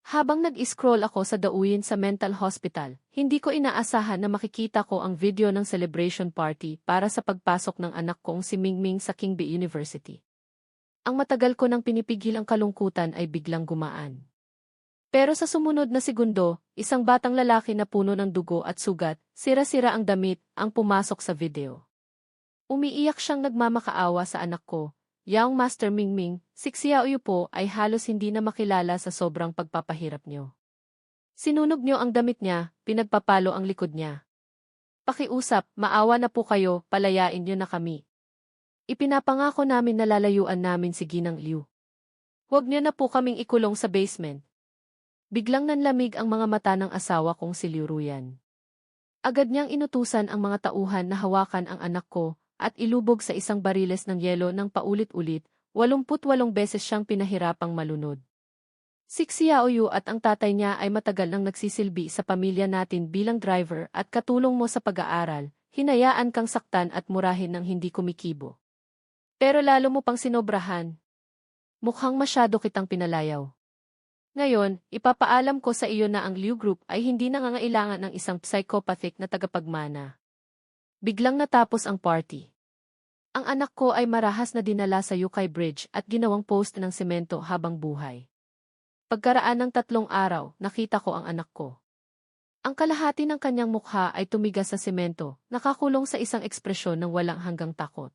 Habang nag-scroll ako sa Dauyin sa mental hospital, hindi ko inaasahan na makikita ko ang video ng celebration party para sa pagpasok ng anak kong si Mingming sa Kingby University. Ang matagal ko nang pinipigil ang kalungkutan ay biglang gumaan. Pero sa sumunod na segundo, isang batang lalaki na puno ng dugo at sugat, sira-sira ang damit, ang pumasok sa video. Umiiyak siyang nagmamakaawa sa anak ko. Young Master Mingming, si Xiaoyu po ay halos hindi na makilala sa sobrang pagpapahirap niyo. Sinunog niyo ang damit niya, pinagpapalo ang likod niya. Pakiusap, maawa na po kayo, palayain niyo na kami. Ipinapangako namin na lalayuan namin si Ginang Liu. Huwag niyo na po kaming ikulong sa basement. Biglang nanlamig ang mga mata ng asawa kong si Liu Ruyan. Agad niyang inutusan ang mga tauhan na hawakan ang anak ko at ilubog sa isang bariles ng yelo ng paulit-ulit, 88 beses siyang pinahirapang malunod. Si Xiaoyu at ang tatay niya ay matagal nang nagsisilbi sa pamilya natin bilang driver at katulong mo sa pag-aaral, hinayaan kang saktan at murahin ng hindi kumikibo. Pero lalo mo pang sinobrahan. Mukhang masyado kitang pinalayaw. Ngayon, ipapaalam ko sa iyo na ang Liu Group ay hindi nangangailangan ng isang psychopathic na tagapagmana. Biglang natapos ang party. Ang anak ko ay marahas na dinala sa Yukai Bridge at ginawang post ng semento habang buhay. Pagkaraan ng 3 araw, nakita ko ang anak ko. Ang kalahati ng kanyang mukha ay tumigas sa semento, nakakulong sa isang ekspresyon ng walang hanggang takot.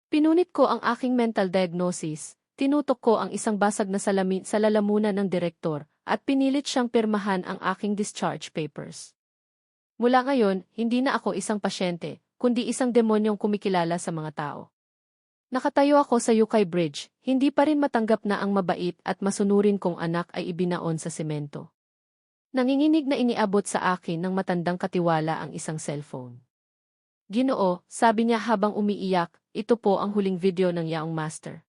Pinunit ko ang aking mental diagnosis, tinutok ko ang isang basag na salamin sa lalamunan ng direktor, at pinilit siyang pirmahan ang aking discharge papers. Mula ngayon, hindi na ako isang pasyente, kundi isang demonyong kumikilala sa mga tao. Nakatayo ako sa Yukai Bridge, hindi pa rin matanggap na ang mabait at masunurin kong anak ay ibinaon sa semento. Nanginginig na iniabot sa akin ng matandang katiwala ang isang cellphone. Ginoo, sabi niya habang umiiyak, ito po ang huling video ng Young Master.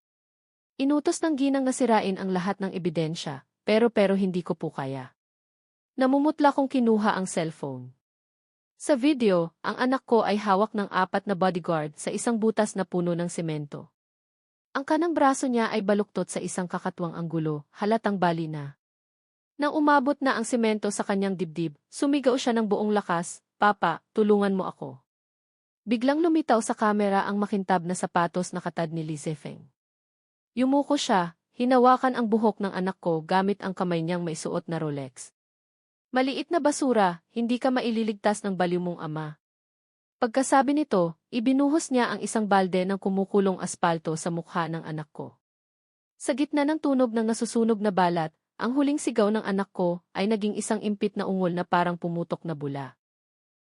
Inutos ng ginang na sirain ang lahat ng ebidensya, pero hindi ko po kaya. Namumutla kong kinuha ang cellphone. Sa video, ang anak ko ay hawak ng 4 na bodyguard sa isang butas na puno ng semento. Ang kanang braso niya ay baluktot sa isang kakatwang anggulo, halatang bali na. Nang umabot na ang semento sa kanyang dibdib, sumigaw siya ng buong lakas, "Papa, tulungan mo ako." Biglang lumitaw sa kamera ang makintab na sapatos na katad ni Li Zefeng. Yumuko siya, hinawakan ang buhok ng anak ko gamit ang kamay niyang may suot na Rolex. "Maliit na basura, hindi ka maililigtas ng baliw mong ama." Pagkasabi nito, ibinuhos niya ang isang balde ng kumukulong aspalto sa mukha ng anak ko. Sa gitna ng tunog ng nasusunog na balat, ang huling sigaw ng anak ko ay naging isang impit na ungol na parang pumutok na bula.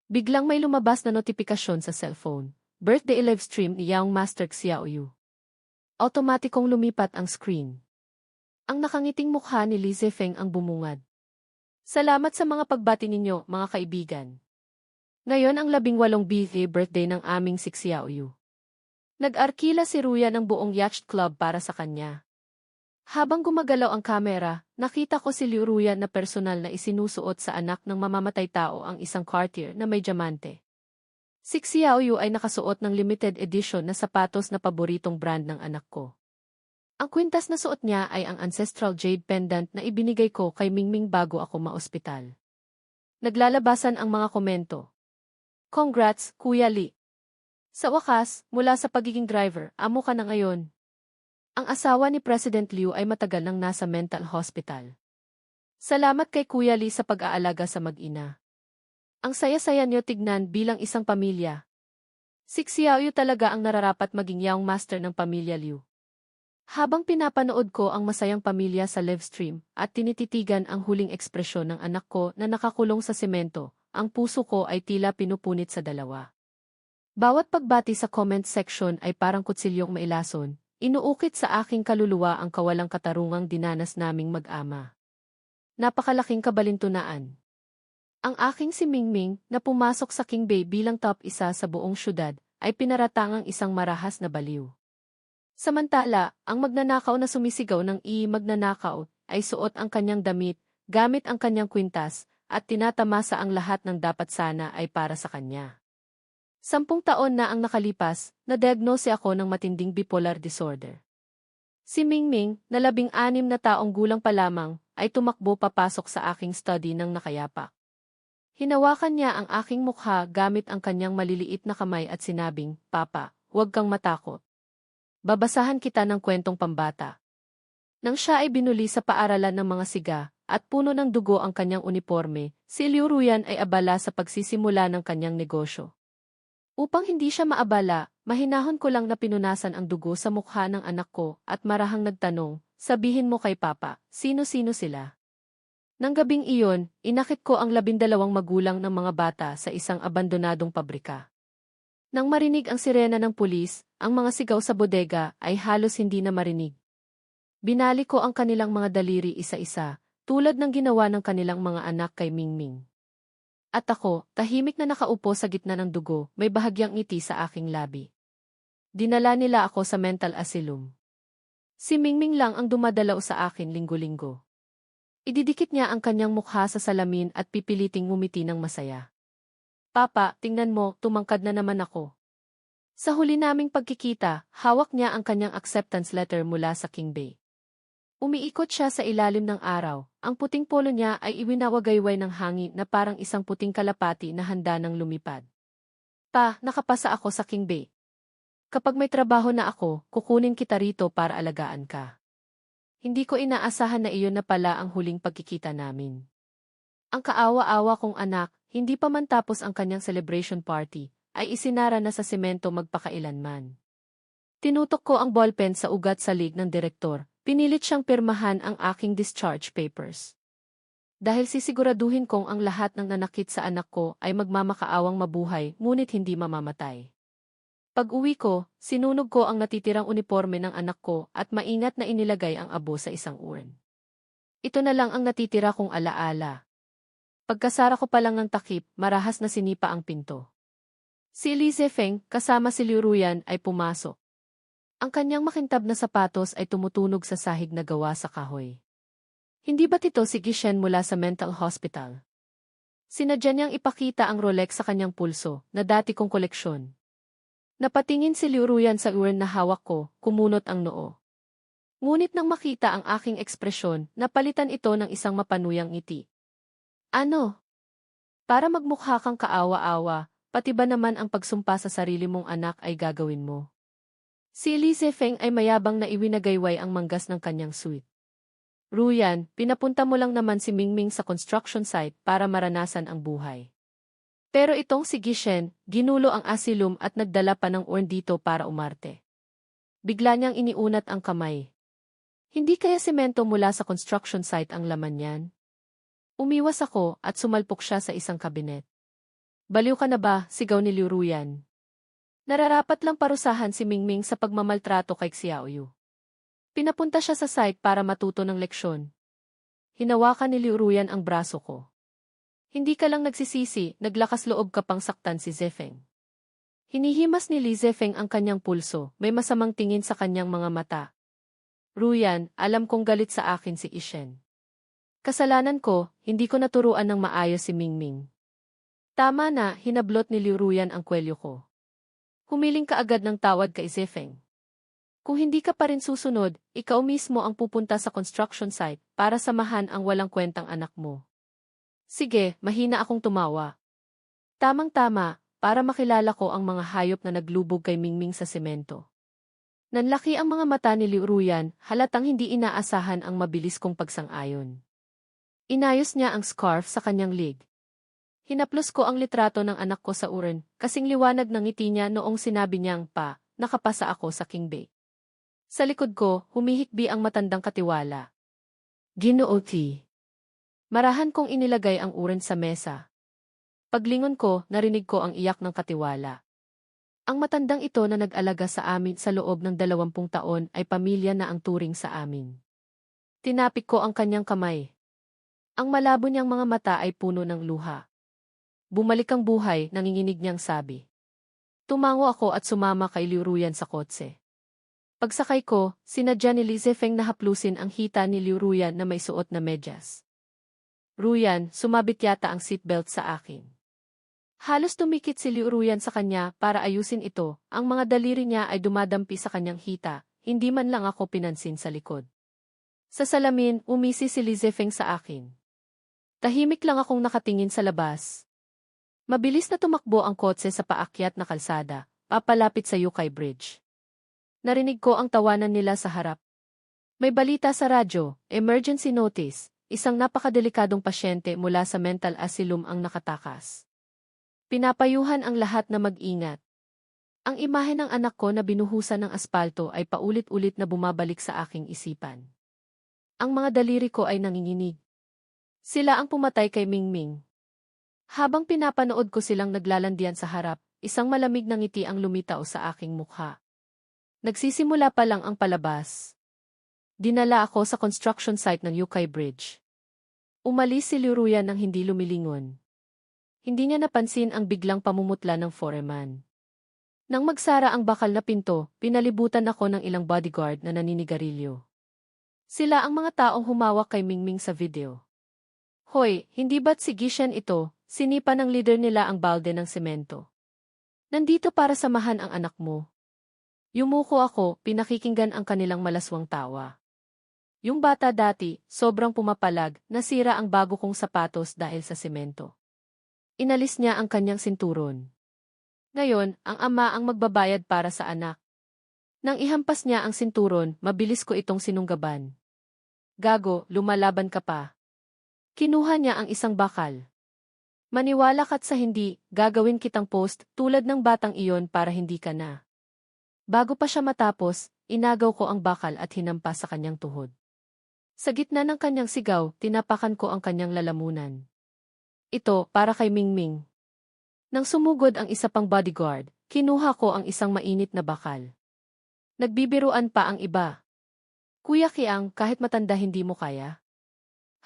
Biglang may lumabas na notifikasyon sa cellphone. Birthday live stream ni Young Master Xiaoyu. Automatikong lumipat ang screen. Ang nakangiting mukha ni Li Zefeng ang bumungad. "Salamat sa mga pagbati ninyo, mga kaibigan. Ngayon ang 18th birthday ng aming si Xiaoyu. Nag-arkila si Ruya ng buong yacht club para sa kanya." Habang gumagalaw ang kamera, nakita ko si Liu Ruyan na personal na isinusuot sa anak ng mamamatay tao ang isang Cartier na may diamante. Si Xiaoyu ay nakasuot ng limited edition na sapatos na paboritong brand ng anak ko. Ang kwintas na suot niya ay ang ancestral jade pendant na ibinigay ko kay Mingming bago ako maospital. Naglalabasan ang mga komento. "Congrats, Kuya Li. Sa wakas, mula sa pagiging driver, amo ka na ngayon." Ang asawa ni President Liu ay matagal nang nasa mental hospital. "Salamat kay Kuya Li sa pag-aalaga sa mag-ina. Ang saya-saya niyo tignan bilang isang pamilya. Si Xiaoyu talaga ang nararapat maging Young Master ng pamilya Liu." Habang pinapanood ko ang masayang pamilya sa livestream at tinititigan ang huling ekspresyon ng anak ko na nakakulong sa semento, ang puso ko ay tila pinupunit sa dalawa. Bawat pagbati sa comment section ay parang kutsilyong mailason. Inuukit sa aking kaluluwa ang kawalang katarungang dinanas naming mag-ama. Napakalaking kabalintunaan. Ang aking si Mingming, na pumasok sa Kingby bilang top isa sa buong syudad, ay pinaratangang isang marahas na baliw. Samantala, ang magnanakaw na sumisigaw ng magnanakaw, ay suot ang kanyang damit, gamit ang kanyang kwintas, at tinatamasa ang lahat ng dapat sana ay para sa kanya. 10 taon na ang nakalipas, na-diagnose ako ng matinding bipolar disorder. Si Mingming, na 16 na taong gulang pa lamang, ay tumakbo papasok sa aking study ng nakayapak. Hinawakan niya ang aking mukha gamit ang kanyang maliliit na kamay at sinabing, "Papa, huwag kang matakot. Babasahan kita ng kwentong pambata." Nang siya ay binuli sa paaralan ng mga siga, at puno ng dugo ang kanyang uniforme, si Liu Ruyan ay abala sa pagsisimula ng kanyang negosyo. Upang hindi siya maabala, mahinahon ko lang na pinunasan ang dugo sa mukha ng anak ko at marahang nagtanong, "Sabihin mo kay Papa, sino-sino sila?" Nang gabing iyon, inakit ko ang 12 magulang ng mga bata sa isang abandonadong pabrika. Nang marinig ang sirena ng pulis, ang mga sigaw sa bodega ay halos hindi na marinig. Binali ko ang kanilang mga daliri isa-isa, tulad ng ginawa ng kanilang mga anak kay Mingming. At ako, tahimik na nakaupo sa gitna ng dugo, may bahagyang ngiti sa aking labi. Dinala nila ako sa mental asylum. Si Mingming lang ang dumadalaw sa akin linggo-linggo. Ididikit niya ang kanyang mukha sa salamin at pipiliting ngumiti ng masaya. "Papa, tingnan mo, tumangkad na naman ako." Sa huli naming pagkikita, hawak niya ang kanyang acceptance letter mula sa King Bay. Umiikot siya sa ilalim ng araw, ang puting polo niya ay iwinawagayway ng hangin na parang isang puting kalapati na handa ng lumipad. "Pa, nakapasa ako sa King Bay. Kapag may trabaho na ako, kukunin kita rito para alagaan ka." Hindi ko inaasahan na iyon na pala ang huling pagkikita namin. Ang kaawa-awa kong anak, hindi pa man tapos ang kanyang celebration party, ay isinara na sa semento magpakailanman. Tinutok ko ang ballpen sa ugat sa lig ng direktor, pinilit siyang pirmahan ang aking discharge papers. Dahil sisiguraduhin kong ang lahat ng nanakit sa anak ko ay magmamakaawang mabuhay ngunit hindi mamamatay. Pag-uwi ko, sinunog ko ang natitirang uniforme ng anak ko at maingat na inilagay ang abo sa isang urn. Ito na lang ang natitira kong alaala. Pagkasara ko pa lang ng takip, marahas na sinipa ang pinto. Si Li Zefeng, kasama si Liu Ruyan, ay pumasok. Ang kanyang makintab na sapatos ay tumutunog sa sahig na gawa sa kahoy. Hindi ba't ito si Gishen mula sa mental hospital? Sinadya niyang ipakita ang Rolex sa kanyang pulso, na dati kong koleksyon. Napatingin si Liu Ruyan sa urn na hawak ko, kumunot ang noo. Ngunit nang makita ang aking ekspresyon, napalitan ito ng isang mapanuyang ngiti. "Ano? Para magmukha kang kaawa-awa, pati ba naman ang pagsumpa sa sarili mong anak ay gagawin mo?" Si Li Zefeng ay mayabang na iwinagayway ang manggas ng kanyang suite. "Ruyan, pinapunta mo lang naman si Mingming sa construction site para maranasan ang buhay. Pero itong si Gishen, ginulo ang asylum at nagdala pa ng urn dito para umarte." Bigla niyang iniunat ang kamay. "Hindi kaya semento mula sa construction site ang laman niyan?" Umiwas ako at sumalpok siya sa isang kabinet. "Baliw ka na ba?" sigaw ni Liu Ruyan. Nararapat lang parusahan si Mingming sa pagmamaltrato kay Xiaoyu. Pinapunta siya sa site para matuto ng leksyon. Hinawakan ni Liu Ruyan ang braso ko. "Hindi ka lang nagsisisi, naglakas loob ka pang saktan si Zefeng." Hinihimas ni Li Zefeng ang kanyang pulso, may masamang tingin sa kanyang mga mata. "Ruyan, alam kong galit sa akin si Ishen. Kasalanan ko, hindi ko naturuan ng maayos si Mingming." "Tama na," hinablot ni Liu Ruyan ang kwelyo ko. "Humiling ka agad ng tawad kay Zefeng. Kung hindi ka pa rin susunod, ikaw mismo ang pupunta sa construction site para samahan ang walang kwentang anak mo." Sige, mahina akong tumawa. Tamang-tama, para makilala ko ang mga hayop na naglubog kay Mingming sa semento. Nanlaki ang mga mata ni Liu Ruyan, halatang hindi inaasahan ang mabilis kong pagsang-ayon. Inayos niya ang scarf sa kanyang lig. Hinaplos ko ang litrato ng anak ko sa urn, kasing liwanag ng ngiti niya noong sinabi niyang, "Pa, nakapasa ako sa King Bay." Sa likod ko, humihikbi ang matandang katiwala. "Ginoo T." Marahan kong inilagay ang urn sa mesa. Paglingon ko, narinig ko ang iyak ng katiwala. Ang matandang ito na nag-alaga sa amin sa loob ng 20 taon ay pamilya na ang turing sa amin. Tinapik ko ang kanyang kamay. Ang malabo niyang mga mata ay puno ng luha. "Bumalik ang buhay," nanginginig niyang sabi. Tumango ako at sumama kay Liu Ruyan sa kotse. Pagsakay ko, sinadya ni Li Zefeng na haplusin ang hita ni Liu Ruyan na may suot na medyas. "Ruyan, sumabit yata ang seatbelt sa akin." Halos tumikit si Liu Ruyan sa kanya para ayusin ito, ang mga daliri niya ay dumadampi sa kanyang hita, hindi man lang ako pinansin sa likod. Sa salamin, umisi si Li Zifeng sa akin. Tahimik lang akong nakatingin sa labas. Mabilis na tumakbo ang kotse sa paakyat na kalsada, papalapit sa Yukay Bridge. Narinig ko ang tawanan nila sa harap. May balita sa radyo, emergency notice, isang napakadelikadong pasyente mula sa mental asylum ang nakatakas. Pinapayuhan ang lahat na mag-ingat. Ang imahe ng anak ko na binuhusan ng aspalto ay paulit-ulit na bumabalik sa aking isipan. Ang mga daliri ko ay nanginginig. Sila ang pumatay kay Mingming. Habang pinapanood ko silang naglalandian sa harap, isang malamig na ngiti ang lumitaw sa aking mukha. Nagsisimula pa lang ang palabas. Dinala ako sa construction site ng Yukay Bridge. Umalis si Liu Ruyan nang hindi lumilingon. Hindi niya napansin ang biglang pamumutla ng foreman. Nang magsara ang bakal na pinto, pinalibutan ako ng ilang bodyguard na naninigarilyo. Sila ang mga taong humawak kay Mingming sa video. Hoy, hindi ba't si Gishan ito? Sinipa ng leader nila ang balde ng semento. Nandito para samahan ang anak mo. Yumuko ako, pinakikinggan ang kanilang malaswang tawa. Yung bata dati, sobrang pumapalag, nasira ang bago kong sapatos dahil sa semento. Inalis niya ang kanyang sinturon. Ngayon, ang ama ang magbabayad para sa anak. Nang ihampas niya ang sinturon, mabilis ko itong sinunggaban. Gago, lumalaban ka pa. Kinuha niya ang isang bakal. Maniwala ka't sa hindi, gagawin kitang post tulad ng batang iyon para hindi ka na. Bago pa siya matapos, inagaw ko ang bakal at hinampas sa kanyang tuhod. Sa gitna ng kanyang sigaw, tinapakan ko ang kanyang lalamunan. Ito, para kay Mingming. Nang sumugod ang isa pang bodyguard, kinuha ko ang isang mainit na bakal. Nagbibiruan pa ang iba. Kuya Kiang, kahit matanda hindi mo kaya?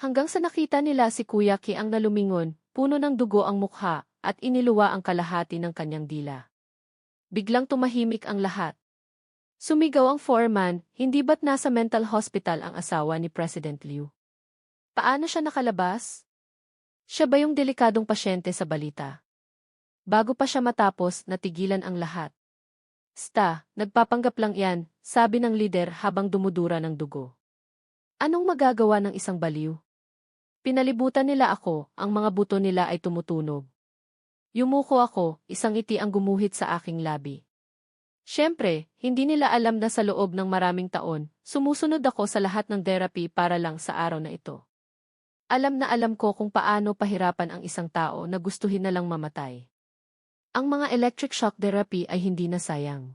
Hanggang sa nakita nila si Kuya Kiang na lumingon, puno ng dugo ang mukha, at iniluwa ang kalahati ng kanyang dila. Biglang tumahimik ang lahat. Sumigaw ang foreman, hindi ba't nasa mental hospital ang asawa ni President Liu? Paano siya nakalabas? Siya ba yung delikadong pasyente sa balita? Bago pa siya matapos, natigilan ang lahat. Nagpapanggap lang yan, sabi ng lider habang dumudura ng dugo. Anong magagawa ng isang baliw? Pinalibutan nila ako, ang mga buto nila ay tumutunog. Yumuko ako, isang ngiti ang gumuhit sa aking labi. Siyempre, hindi nila alam na sa loob ng maraming taon, sumusunod ako sa lahat ng therapy para lang sa araw na ito. Alam na alam ko kung paano pahirapan ang isang tao na gustuhin na lang mamatay. Ang mga electric shock therapy ay hindi na sayang.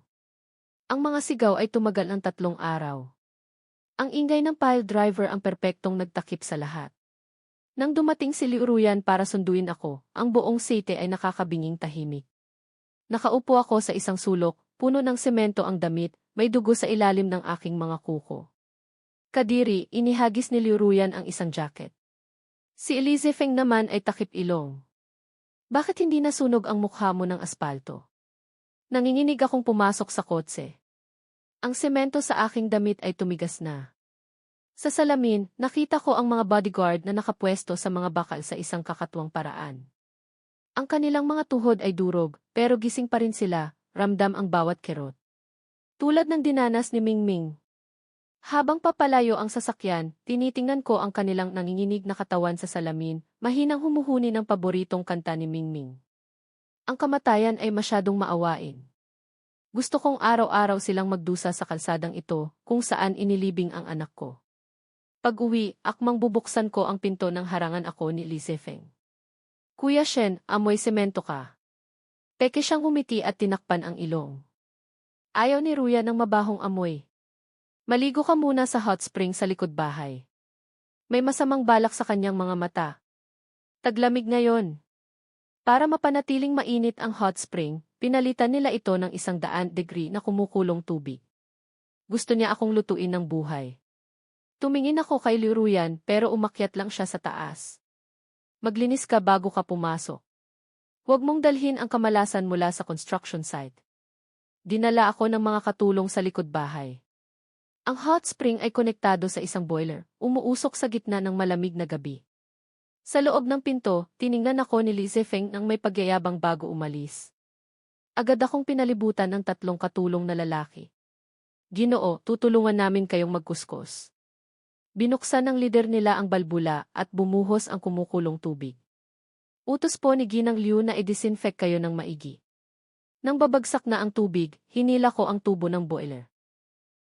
Ang mga sigaw ay tumagal ng 3 araw. Ang ingay ng pile driver ang perpektong nagtakip sa lahat. Nang dumating si Liu Ruyan para sunduin ako, ang buong city ay nakakabinging tahimik. Nakaupo ako sa isang sulok, puno ng semento ang damit, may dugo sa ilalim ng aking mga kuko. Kadiri, inihagis ni Liu Ruyan ang isang jacket. Si Li Zifeng naman ay takip ilong. Bakit hindi nasunog ang mukha mo ng aspalto? Nanginginig akong pumasok sa kotse. Ang semento sa aking damit ay tumigas na. Sa salamin, nakita ko ang mga bodyguard na nakapwesto sa mga bakal sa isang kakatuwang paraan. Ang kanilang mga tuhod ay durog, pero gising pa rin sila, ramdam ang bawat kirot. Tulad ng dinanas ni Mingming. Habang papalayo ang sasakyan, tinitingnan ko ang kanilang nanginginig na katawan sa salamin, mahinang humuhuni ng paboritong kanta ni Mingming. Ang kamatayan ay masyadong maawain. Gusto kong araw-araw silang magdusa sa kalsadang ito, kung saan inilibing ang anak ko. Pag-uwi, akmang bubuksan ko ang pinto ng harangan ako ni Li Zifeng. Kuya Shen, amoy semento ka. Peke siyang humiti at tinakpan ang ilong. Ayaw ni Ruya ng mabahong amoy. Maligo ka muna sa hot spring sa likod bahay. May masamang balak sa kanyang mga mata. Taglamig ngayon. Para mapanatiling mainit ang hot spring, pinalitan nila ito ng 100 degree na kumukulong tubig. Gusto niya akong lutuin ng buhay. Tumingin ako kay Liu Ruyan pero umakyat lang siya sa taas. Maglinis ka bago ka pumasok. Huwag mong dalhin ang kamalasan mula sa construction site. Dinala ako ng mga katulong sa likod bahay. Ang hot spring ay konektado sa isang boiler, umuusok sa gitna ng malamig na gabi. Sa loob ng pinto, tiningnan ako ni Li Zifeng nang may pagyayabang bago umalis. Agad akong pinalibutan ng 3 katulong na lalaki. Ginoo, tutulungan namin kayong magkuskos. Binuksan ng lider nila ang balbula at bumuhos ang kumukulong tubig. Utos po ni Ginang Liu na i-disinfect kayo ng maigi. Nang babagsak na ang tubig, hinila ko ang tubo ng boiler.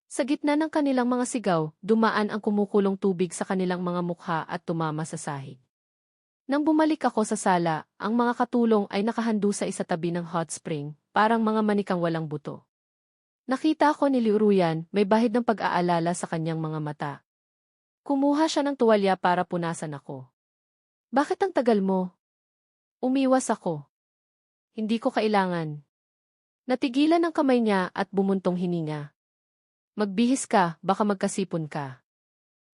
Sa gitna ng kanilang mga sigaw, dumaan ang kumukulong tubig sa kanilang mga mukha at tumama sa sahig. Nang bumalik ako sa sala, ang mga katulong ay nakahando sa isatabi ng hot spring, parang mga manikang walang buto. Nakita ko ni Liu Ruyan, may bahid ng pag-aalala sa kanyang mga mata. Kumuha siya ng tuwalya para punasan ako. Bakit ang tagal mo? Umiwas ako. Hindi ko kailangan. Natigilan ang kamay niya at bumuntong hininga. Magbihis ka, baka magkasipon ka.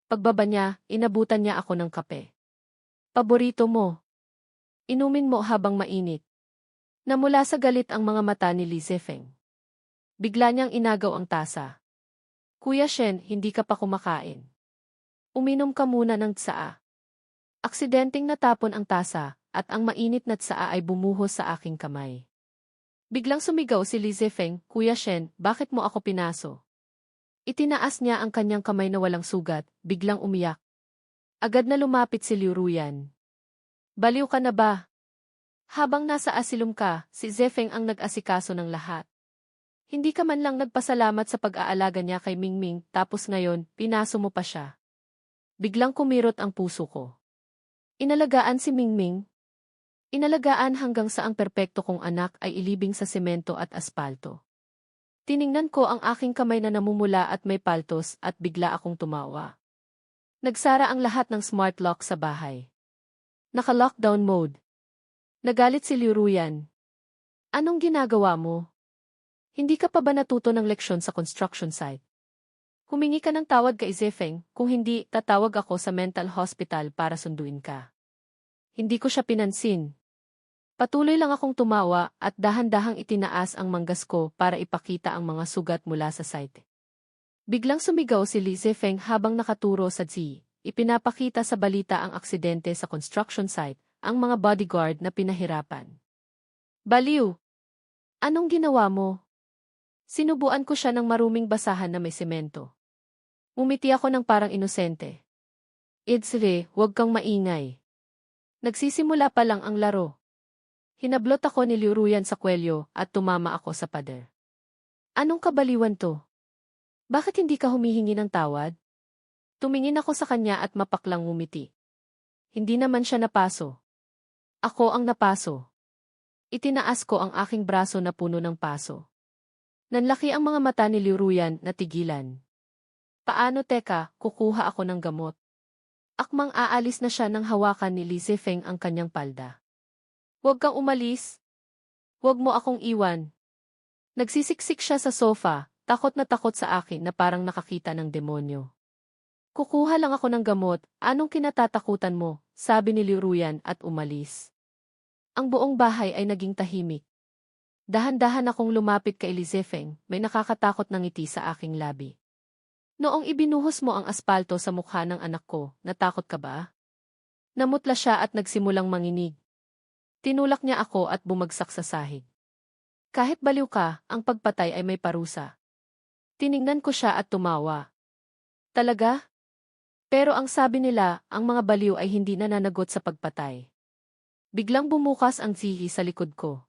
Pagbaba niya, inabutan niya ako ng kape. Paborito mo. Inumin mo habang mainit. Namula sa galit ang mga mata ni Li Zefeng. Bigla niyang inagaw ang tasa. Kuya Shen, hindi ka pa kumakain. Uminom ka muna ng tsaa. Aksidenteng natapon ang tasa, at ang mainit na tsaa ay bumuhos sa aking kamay. Biglang sumigaw si Li Zefeng, Kuya Shen, bakit mo ako pinaso? Itinaas niya ang kanyang kamay na walang sugat, biglang umiyak. Agad na lumapit si Liu Ruyan. Baliw ka na ba? Habang nasa asilum ka, si Zefeng ang nag-asikaso ng lahat. Hindi ka man lang nagpasalamat sa pag-aalaga niya kay Mingming, tapos ngayon, pinaso mo pa siya. Biglang kumirot ang puso ko. Inalagaan si Mingming. Inalagaan hanggang sa ang perpekto kong anak ay ilibing sa semento at aspalto. Tiningnan ko ang aking kamay na namumula at may paltos at bigla akong tumawa. Nagsara ang lahat ng smart lock sa bahay. Naka-lockdown mode. Nagalit si Liu Ruyan. Anong ginagawa mo? Hindi ka pa ba natuto ng leksyon sa construction site? Humingi ka ng tawad kay Zefeng, kung hindi, tatawag ako sa mental hospital para sunduin ka. Hindi ko siya pinansin. Patuloy lang akong tumawa at dahan-dahang itinaas ang manggas ko para ipakita ang mga sugat mula sa site. Biglang sumigaw si Li Zefeng habang nakaturo sa Zi. Ipinapakita sa balita ang aksidente sa construction site, ang mga bodyguard na pinahirapan. Baliw! Anong ginawa mo? Sinubuan ko siya ng maruming basahan na may semento. Umiti ako ng parang inosente. Idzre, huwag kang maingay. Nagsisimula pa lang ang laro. Hinablot ako ni Liu Ruyan sa kwelyo at tumama ako sa pader. Anong kabaliwan to? Bakit hindi ka humihingi ng tawad? Tumingin ako sa kanya at mapaklang ngumiti. Hindi naman siya napaso. Ako ang napaso. Itinaas ko ang aking braso na puno ng paso. Nanlaki ang mga mata ni Liu Ruyan na tigilan. Paano teka, kukuha ako ng gamot. Akmang aalis na siya nang hawakan ni Li Zefeng ang kanyang palda. Huwag kang umalis. Huwag mo akong iwan. Nagsisiksik siya sa sofa, takot na takot sa akin na parang nakakita ng demonyo. Kukuha lang ako ng gamot, anong kinatatakutan mo, sabi ni Liu Ruyan at umalis. Ang buong bahay ay naging tahimik. Dahan-dahan akong lumapit kay Li Zefeng, may nakakatakot na ngiti sa aking labi. Noong ibinuhos mo ang aspalto sa mukha ng anak ko, natakot ka ba? Namutla siya at nagsimulang manginig. Tinulak niya ako at bumagsak sa sahig. Kahit baliw ka, ang pagpatay ay may parusa. Tiningnan ko siya at tumawa. Talaga? Pero ang sabi nila, ang mga baliw ay hindi nananagot sa pagpatay. Biglang bumukas ang zihi sa likod ko.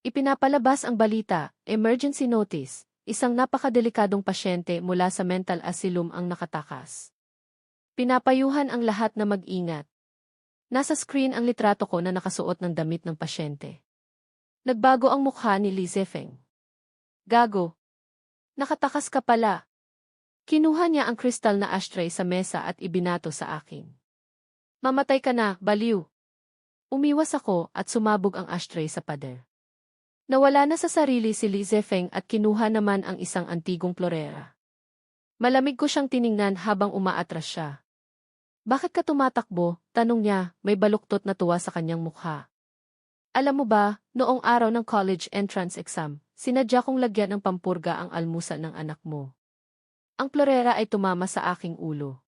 Ipinapalabas ang balita, emergency notice, isang napakadelikadong pasyente mula sa mental asylum ang nakatakas. Pinapayuhan ang lahat na mag-ingat. Nasa screen ang litrato ko na nakasuot ng damit ng pasyente. Nagbago ang mukha ni Li Zefeng. Gago. Nakatakas ka pala. Kinuha niya ang kristal na ashtray sa mesa at ibinato sa akin. Mamatay ka na, baliw. Umiwas ako at sumabog ang ashtray sa pader. Nawala na sa sarili si Li Zefeng at kinuha naman ang isang antigong florera. Malamig ko siyang tiningnan habang umaatras siya. Bakit ka tumatakbo? Tanong niya, may baluktot na tuwa sa kanyang mukha. Alam mo ba, noong araw ng college entrance exam, sinadya kong lagyan ng pampurga ang almusal ng anak mo. Ang florera ay tumama sa aking ulo.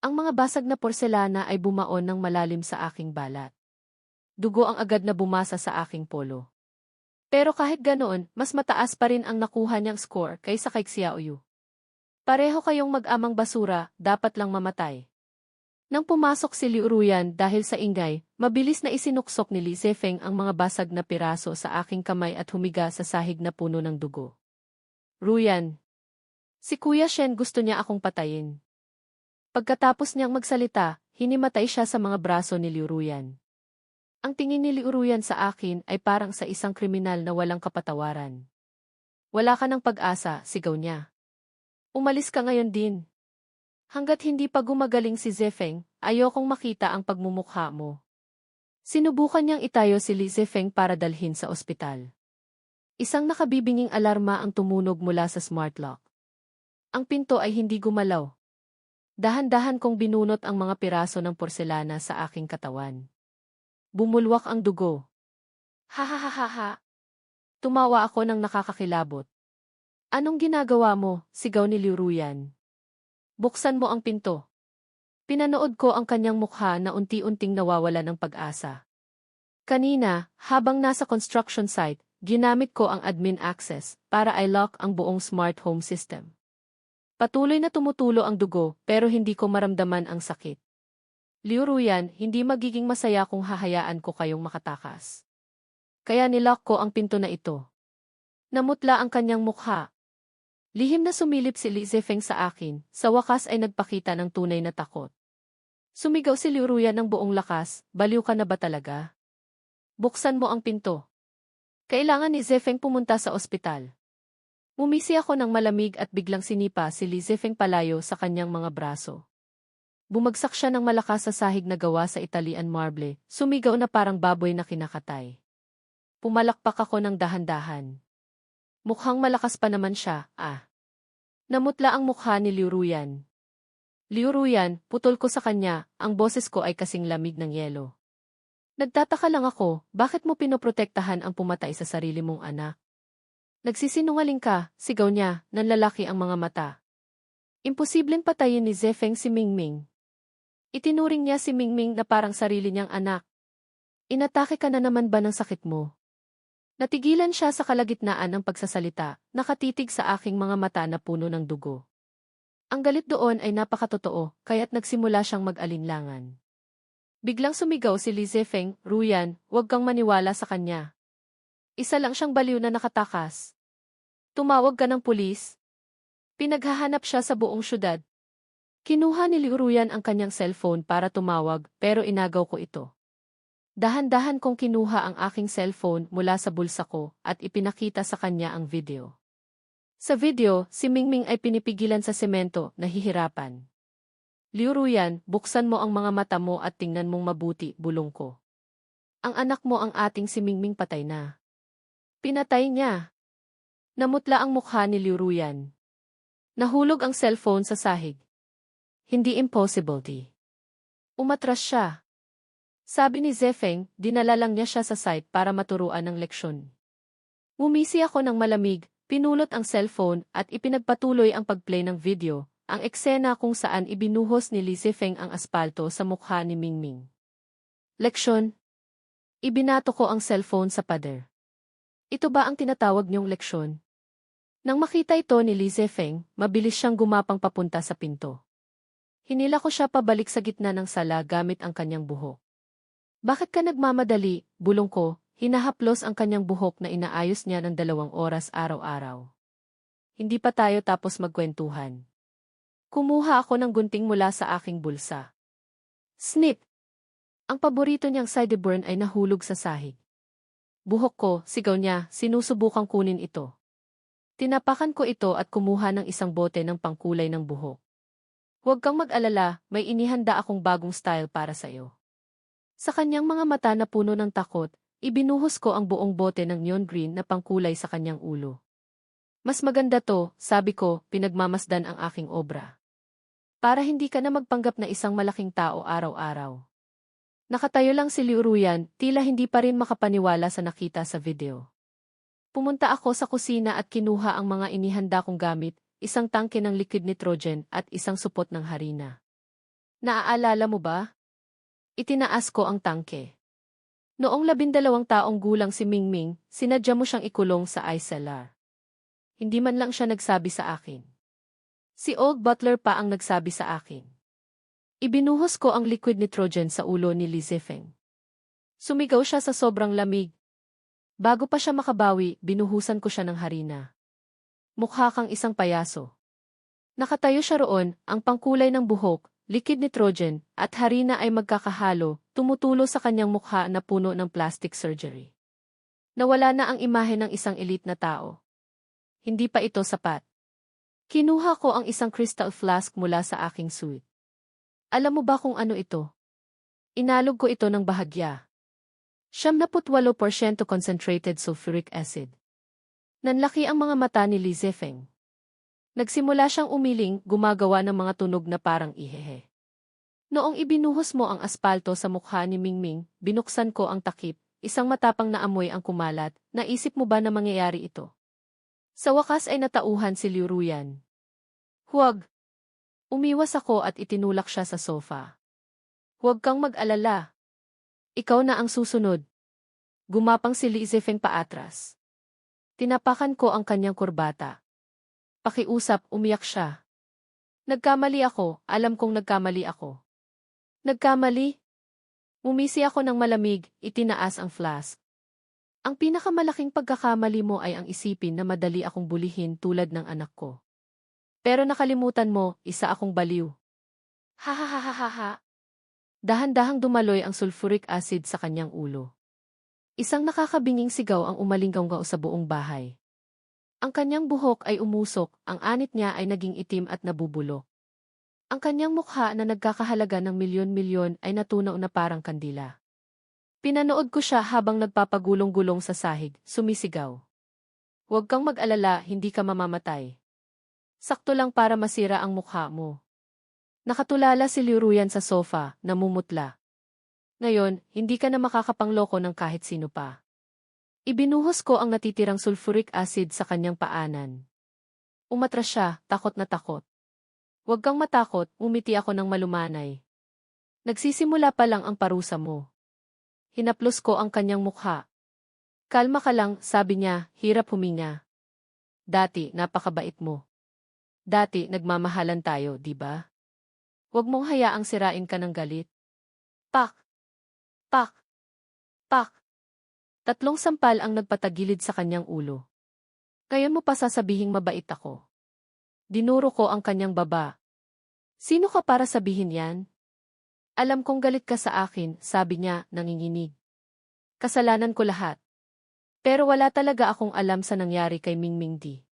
Ang mga basag na porselana ay bumaon ng malalim sa aking balat. Dugo ang agad na bumasa sa aking polo. Pero kahit ganoon, mas mataas pa rin ang nakuha niyang score kaysa kay Xiaoyu. Pareho kayong mag-amang basura, dapat lang mamatay. Nang pumasok si Liu Ruyan dahil sa ingay, mabilis na isinuksok ni Li Zefeng ang mga basag na piraso sa aking kamay at humiga sa sahig na puno ng dugo. Ruyan. Si Kuya Shen gusto niya akong patayin. Pagkatapos niyang magsalita, hinimatay siya sa mga braso ni Liu Ruyan. Ang tingin ni Liu Ruyan sa akin ay parang sa isang kriminal na walang kapatawaran. Wala ka ng pag-asa, sigaw niya. Umalis ka ngayon din. Hanggat hindi pa gumagaling si Zefeng, ayokong makita ang pagmumukha mo. Sinubukan niyang itayo si Li Zefeng para dalhin sa ospital. Isang nakabibinging alarma ang tumunog mula sa smart lock. Ang pinto ay hindi gumalaw. Dahan-dahan kong binunot ang mga piraso ng porselana sa aking katawan. Bumulwak ang dugo. Ha ha ha ha ha. Tumawa ako ng nakakakilabot. Anong ginagawa mo? Sigaw ni Liu Ruyan. Buksan mo ang pinto. Pinanood ko ang kanyang mukha na unti-unting nawawala ng pag-asa. Kanina, habang nasa construction site, ginamit ko ang admin access para i-lock ang buong smart home system. Patuloy na tumutulo ang dugo pero hindi ko maramdaman ang sakit. Liu Ruyan, hindi magiging masaya kung hahayaan ko kayong makatakas. Kaya nilock ko ang pinto na ito. Namutla ang kanyang mukha. Lihim na sumilip si Li Zefeng sa akin, sa wakas ay nagpakita ng tunay na takot. Sumigaw si Liu Ruyan ng buong lakas, baliw ka na ba talaga? Buksan mo ang pinto. Kailangan ni Zefeng pumunta sa ospital. Umisi ako ng malamig at biglang sinipa si Li Zefeng palayo sa kanyang mga braso. Bumagsak siya ng malakas sa sahig na gawa sa Italian marble, sumigaw na parang baboy na kinakatay. Pumalakpak ako ng dahan-dahan. Mukhang malakas pa naman siya, ah. Namutla ang mukha ni Liu Ruyan. Liu Ruyan, putol ko sa kanya, ang boses ko ay kasing lamig ng yelo. Nagtataka lang ako, bakit mo pinoprotektahan ang pumatay sa sarili mong anak? Nagsisinungaling ka, sigaw niya, nanlalaki ang mga mata. Imposibleng patayin ni Zefeng si Mingming. Itinuring niya si Mingming na parang sarili niyang anak. Inatake ka na naman ba ng sakit mo? Natigilan siya sa kalagitnaan ng pagsasalita, nakatitig sa aking mga mata na puno ng dugo. Ang galit doon ay napakatotoo, kaya't nagsimula siyang mag-alinlangan. Biglang sumigaw si Li Zefeng, Ruyan, huwag kang maniwala sa kanya. Isa lang siyang baliw na nakatakas. Tumawag ka ng pulis. Pinaghahanap siya sa buong syudad. Kinuha ni Liu Ruyan ang kanyang cellphone para tumawag, pero inagaw ko ito. Dahan-dahan kong kinuha ang aking cellphone mula sa bulsa ko at ipinakita sa kanya ang video. Sa video, si Mingming ay pinipigilan sa semento, nahihirapan. Liu Ruyan, buksan mo ang mga mata mo at tingnan mong mabuti, bulong ko. Ang anak mo ang ating si Mingming patay na. Pinatay niya. Namutla ang mukha ni Liu Ruyan. Nahulog ang cellphone sa sahig. Hindi impossible, di. Umatras siya. Sabi ni Zefeng, dinala lang niya siya sa site para maturuan ng leksyon. Umisi ako ng malamig, pinulot ang cellphone at ipinagpatuloy ang pagplay ng video, ang eksena kung saan ibinuhos ni Li Zefeng ang aspalto sa mukha ni Mingming. Leksyon? Ibinato ko ang cellphone sa pader. Ito ba ang tinatawag niyong leksyon? Nang makita ito ni Li Zefeng, mabilis siyang gumapang papunta sa pinto. Hinila ko siya pabalik sa gitna ng sala gamit ang kanyang buhok. Bakit ka nagmamadali, bulong ko, hinahaplos ang kanyang buhok na inaayos niya ng 2 oras araw-araw. Hindi pa tayo tapos magkwentuhan. Kumuha ako ng gunting mula sa aking bulsa. Snip! Ang paborito niyang sideburn ay nahulog sa sahig. Buhok ko, sigaw niya, sinusubukang kunin ito. Tinapakan ko ito at kumuha ng isang bote ng pangkulay ng buhok. Huwag kang mag-alala, may inihanda akong bagong style para sa iyo. Sa kanyang mga mata na puno ng takot, ibinuhos ko ang buong bote ng neon green na pangkulay sa kanyang ulo. Mas maganda to, sabi ko, pinagmamasdan ang aking obra. Para hindi ka na magpanggap na isang malaking tao araw-araw. Nakatayo lang si Liu Ruyan, tila hindi pa rin makapaniwala sa nakita sa video. Pumunta ako sa kusina at kinuha ang mga inihanda kong gamit, isang tangke ng liquid nitrogen at isang supot ng harina. Naaalala mo ba? Itinaas ko ang tangke. Noong 12 taong gulang si Mingming, sinadya mo siyang ikulong sa ice cellar. Hindi man lang siya nagsabi sa akin. Si old butler pa ang nagsabi sa akin. Ibinuhos ko ang liquid nitrogen sa ulo ni Li Zifeng. Sumigaw siya sa sobrang lamig. Bago pa siya makabawi, binuhusan ko siya ng harina. Mukha kang isang payaso. Nakatayo siya roon, ang pangkulay ng buhok, liquid nitrogen, at harina ay magkakahalo, tumutulo sa kanyang mukha na puno ng plastic surgery. Nawala na ang imahe ng isang elite na tao. Hindi pa ito sapat. Kinuha ko ang isang crystal flask mula sa aking suit. Alam mo ba kung ano ito? Inalog ko ito ng bahagya. 78% concentrated sulfuric acid. Nanlaki ang mga mata ni Li Zifeng. Nagsimula siyang umiling, gumagawa ng mga tunog na parang ihehe. Noong ibinuhos mo ang aspalto sa mukha ni Mingming, binuksan ko ang takip, isang matapang na amoy ang kumalat, naisip mo ba na mangyayari ito? Sa wakas ay natauhan si Liu Ruyan. Huwag! Umiwas ako at itinulak siya sa sofa. Huwag kang mag-alala. Ikaw na ang susunod. Gumapang si Li Zifeng paatras. Tinapakan ko ang kanyang kurbata. Pakiusap, umiyak siya. Nagkamali ako, alam kong nagkamali ako. Nagkamali? Umisi ako ng malamig, itinaas ang flask. Ang pinakamalaking pagkakamali mo ay ang isipin na madali akong bulihin tulad ng anak ko. Pero nakalimutan mo, isa akong baliw. Ha ha ha ha ha ha. Dahan-dahang dumaloy ang sulfuric acid sa kanyang ulo. Isang nakakabinging sigaw ang umalinggaw sa buong bahay. Ang kanyang buhok ay umusok, ang anit niya ay naging itim at nabubulok. Ang kanyang mukha na nagkakahalaga ng milyon-milyon ay natunaw na parang kandila. Pinanood ko siya habang nagpapagulong-gulong sa sahig, sumisigaw. Huwag kang mag-alala, hindi ka mamamatay. Sakto lang para masira ang mukha mo. Nakatulala si Liu Ruyan sa sofa, namumutla. Ngayon, hindi ka na makakapangloko ng kahit sino pa. Ibinuhos ko ang natitirang sulfuric acid sa kanyang paanan. Umatras siya, takot na takot. Huwag kang matakot, umiti ako ng malumanay. Nagsisimula pa lang ang parusa mo. Hinaplos ko ang kanyang mukha. Kalma ka lang, sabi niya, hirap huminga. Dati, napakabait mo. Dati, nagmamahalan tayo, di ba? Huwag mong hayaang sirain ka ng galit. Pak! Pak! Pak! 3 sampal ang nagpatagilid sa kanyang ulo. Ngayon mo pa sasabihing mabait ako. Dinuro ko ang kanyang baba. Sino ka para sabihin yan? Alam kong galit ka sa akin, sabi niya, nanginginig. Kasalanan ko lahat. Pero wala talaga akong alam sa nangyari kay Mingming Di.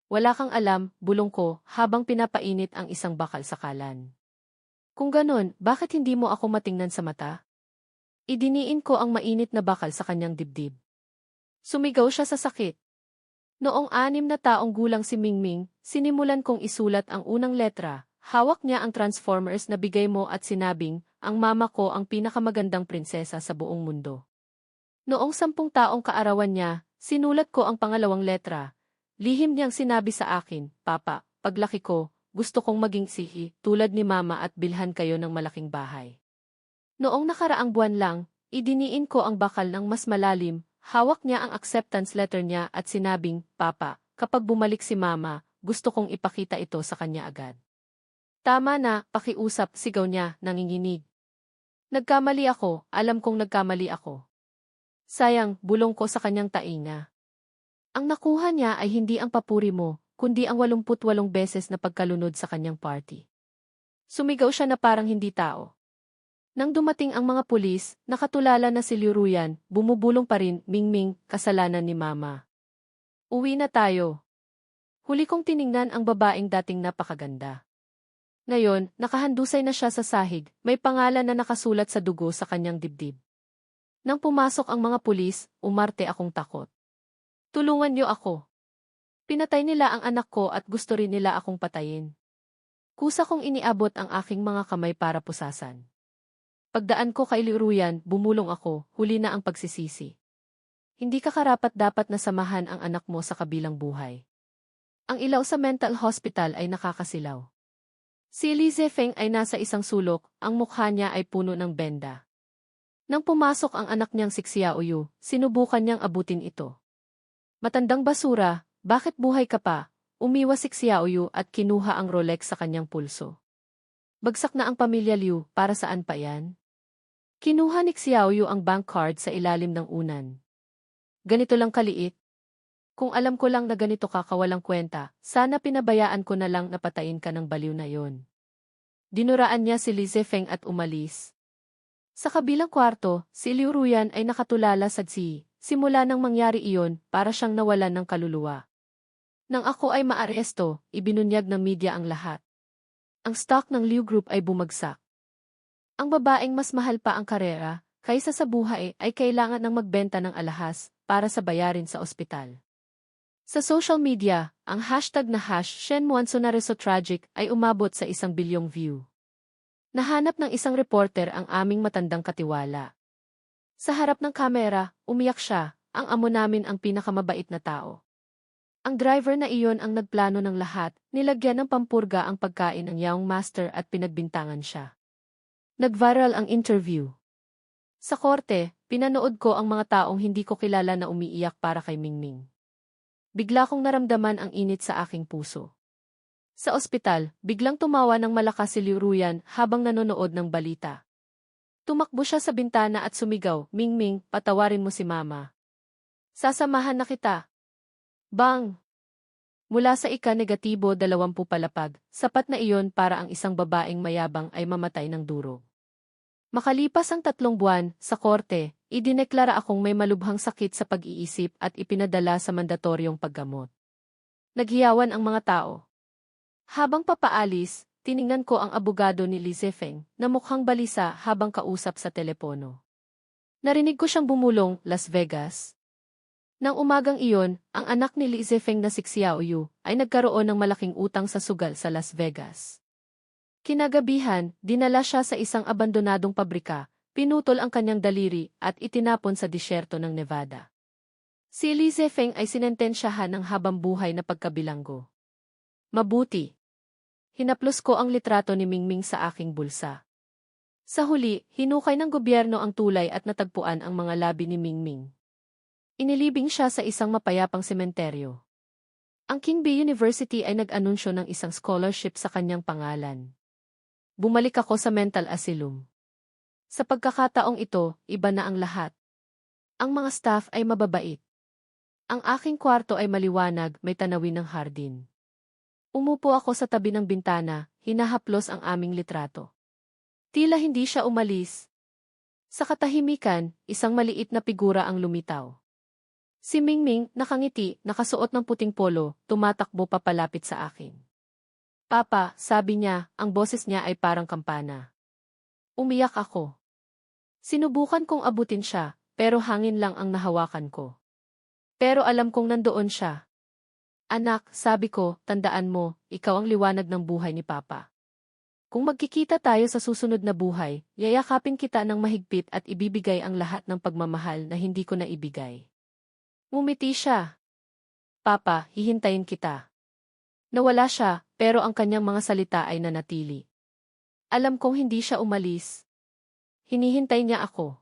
Wala kang alam, bulong ko, habang pinapainit ang isang bakal sa kalan. Kung ganon, bakit hindi mo ako matingnan sa mata? Idiniin ko ang mainit na bakal sa kanyang dibdib. Sumigaw siya sa sakit. Noong 6 na taong gulang si Mingming, sinimulan kong isulat ang unang letra, hawak niya ang Transformers na bigay mo at sinabing, ang mama ko ang pinakamagandang prinsesa sa buong mundo. Noong 10 taong kaarawan niya, sinulat ko ang pangalawang letra. Lihim niyang sinabi sa akin, Papa, paglaki ko, gusto kong maging sihi, tulad ni Mama at bilhan kayo ng malaking bahay. Noong nakaraang buwan lang, idiniin ko ang bakal ng mas malalim, hawak niya ang acceptance letter niya at sinabing, Papa, kapag bumalik si Mama, gusto kong ipakita ito sa kanya agad. Tama na, pakiusap, sigaw niya, nanginginig. Nagkamali ako, alam kong nagkamali ako. Sayang, bulong ko sa kanyang tainga. Ang nakuha niya ay hindi ang papuri mo, kundi ang 88 beses na pagkalunod sa kanyang party. Sumigaw siya na parang hindi tao. Nang dumating ang mga pulis, nakatulala na si Liu Ruyan, bumubulong pa rin, Mingming, kasalanan ni Mama. Uwi na tayo. Huli kong tiningnan ang babaeng dating napakaganda. Ngayon, nakahandusay na siya sa sahig, may pangalan na nakasulat sa dugo sa kanyang dibdib. Nang pumasok ang mga pulis, umarte akong takot. Tulungan niyo ako. Pinatay nila ang anak ko at gusto rin nila akong patayin. Kusa kong iniabot ang aking mga kamay para pusasan. Pagdaan ko kay Liu Ruyan, bumulong ako, huli na ang pagsisisi. Hindi ka karapat-dapat na samahan ang anak mo sa kabilang buhay. Ang ilaw sa mental hospital ay nakakasilaw. Si Li Zifeng ay nasa isang sulok, ang mukha niya ay puno ng benda. Nang pumasok ang anak niyang si Xiaoyu, sinubukan niyang abutin ito. Matandang basura, bakit buhay ka pa? umiwas si Xiaoyu at kinuha ang Rolex sa kanyang pulso. Bagsak na ang pamilya Liu, para saan pa yan? Kinuha ni Xiaoyu ang bank card sa ilalim ng unan. Ganito lang kaliit. Kung alam ko lang na ganito ka kawalang kwenta, sana pinabayaan ko na lang na patayin ka ng baliw na yon. Dinuraan niya si Li Zefeng at umalis. Sa kabilang kwarto, si Liu Ruyan ay nakatulala sa Zi. Simula nang mangyari iyon, para siyang nawalan ng kaluluwa. Nang ako ay maaresto, ibinunyag ng media ang lahat. Ang stock ng Liu Group ay bumagsak. Ang babaeng mas mahal pa ang karera, kaysa sa buhay ay kailangan ng magbenta ng alahas, para sa bayarin sa ospital. Sa social media, ang hashtag na #ShenMuanSonareSoTragic ay umabot sa 1 bilyong view. Nahanap ng isang reporter ang aming matandang katiwala. Sa harap ng kamera, umiyak siya, ang amo namin ang pinakamabait na tao. Ang driver na iyon ang nagplano ng lahat, nilagyan ng pampurga ang pagkain ng Yaong Master at pinagbintangan siya. Nag-viral ang interview. Sa korte, pinanood ko ang mga taong hindi ko kilala na umiiyak para kay Mingming. Bigla kong naramdaman ang init sa aking puso. Sa ospital, biglang tumawa ng malakas si Liu Ruyan habang nanonood ng balita. Tumakbo siya sa bintana at sumigaw, "Mingming, patawarin mo si Mama. Sasamahan na kita." Bang! Mula sa ika-negatibo 20 palapag, sapat na iyon para ang isang babaeng mayabang ay mamatay ng durog. Makalipas ang 3 buwan, sa korte, idineklara akong may malubhang sakit sa pag-iisip at ipinadala sa mandatoryong paggamot. Naghiyawan ang mga tao. Habang papaalis, tiningnan ko ang abogado ni Li Zefeng na mukhang balisa habang kausap sa telepono. Narinig ko siyang bumulong, "Las Vegas." Nang umagang iyon, ang anak ni Li Zefeng na si Xiaoyu ay nagkaroon ng malaking utang sa sugal sa Las Vegas. Kinagabihan, dinala siya sa isang abandonadong pabrika, pinutol ang kanyang daliri at itinapon sa disyerto ng Nevada. Si Li Zefeng ay sinentensyahan ng habambuhay na pagkabilanggo. Mabuti. Hinaplos ko ang litrato ni Mingming sa aking bulsa. Sa huli, hinukay ng gobyerno ang tulay at natagpuan ang mga labi ni Mingming. Inilibing siya sa isang mapayapang sementeryo. Ang Qingbi University ay nag-anunsyo ng isang scholarship sa kanyang pangalan. Bumalik ako sa mental asylum. Sa pagkakataong ito, iba na ang lahat. Ang mga staff ay mababait. Ang aking kwarto ay maliwanag, may tanawin ng hardin. Umupo ako sa tabi ng bintana, hinahaplos ang aming litrato. Tila hindi siya umalis. Sa katahimikan, isang maliit na figura ang lumitaw. Si Mingming, nakangiti, nakasuot ng puting polo, tumatakbo papalapit sa akin. "Papa," sabi niya, ang boses niya ay parang kampana. Umiyak ako. Sinubukan kong abutin siya, pero hangin lang ang nahawakan ko. Pero alam kong nandoon siya. "Anak," sabi ko, "tandaan mo, ikaw ang liwanag ng buhay ni Papa. Kung magkikita tayo sa susunod na buhay, yayakapin kita ng mahigpit at ibibigay ang lahat ng pagmamahal na hindi ko naibigay." Ngumiti siya. "Papa, hihintayin kita." Nawala siya, pero ang kanyang mga salita ay nanatili. Alam kong hindi siya umalis. Hinihintay niya ako.